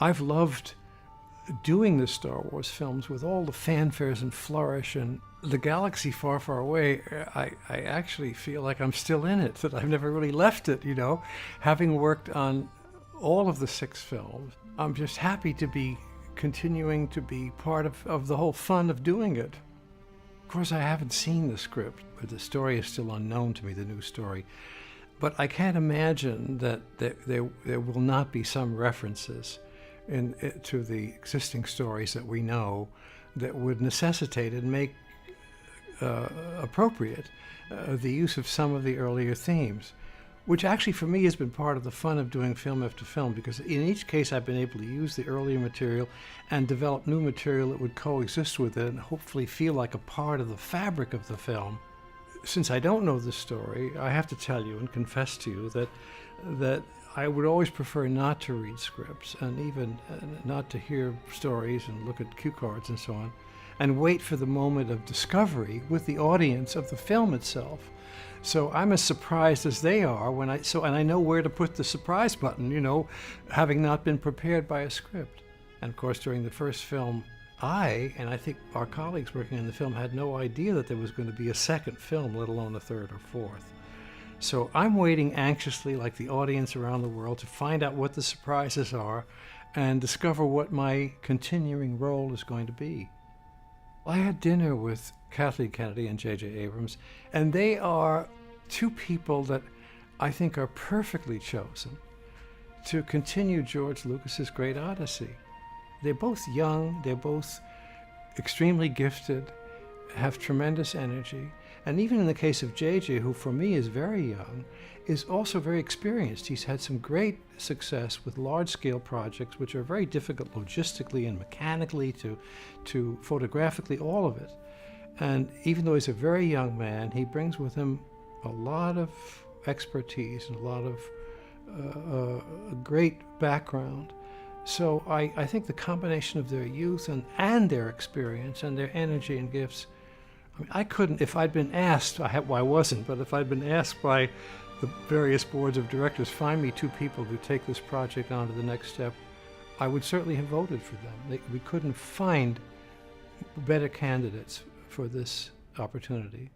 I've loved doing the Star Wars films with all the fanfares and flourish and the galaxy far, far away. I actually feel like I'm still in it, that I've never really left it, you know. Having worked on all of the 6 films, I'm just happy to be continuing to be part of the whole fun of doing it. Of course, I haven't seen the script, but the story is still unknown to me, the new story. But I can't imagine that there will not be some references to the existing stories that we know that would necessitate and make appropriate the use of some of the earlier themes, which actually for me has been part of the fun of doing film after film, because in each case I've been able to use the earlier material and develop new material that would coexist with it and hopefully feel like a part of the fabric of the film. Since I don't know the story, I have to tell you and confess to you that I would always prefer not to read scripts and even not to hear stories and look at cue cards and so on, and wait for the moment of discovery with the audience of the film itself. So I'm as surprised as they are and I know where to put the surprise button, you know, having not been prepared by a script. And of course, during the first film, and I think our colleagues working on the film had no idea that there was going to be a second film, let alone a third or fourth. So I'm waiting anxiously, like the audience around the world, to find out what the surprises are and discover what my continuing role is going to be. I had dinner with Kathleen Kennedy and J.J. Abrams, and they are 2 people that I think are perfectly chosen to continue George Lucas's great odyssey. They're both young, they're both extremely gifted, have tremendous energy, and even in the case of JJ, who for me is very young, is also very experienced. He's had some great success with large-scale projects, which are very difficult logistically and mechanically to photographically, all of it. And even though he's a very young man, he brings with him a lot of expertise and a lot of great background. So I think the combination of their youth and their experience and their energy and gifts, I mean, I couldn't, if I'd been asked, I wasn't, but if I'd been asked by the various boards of directors, find me 2 people to take this project on to the next step, I would certainly have voted for them. We couldn't find better candidates for this opportunity.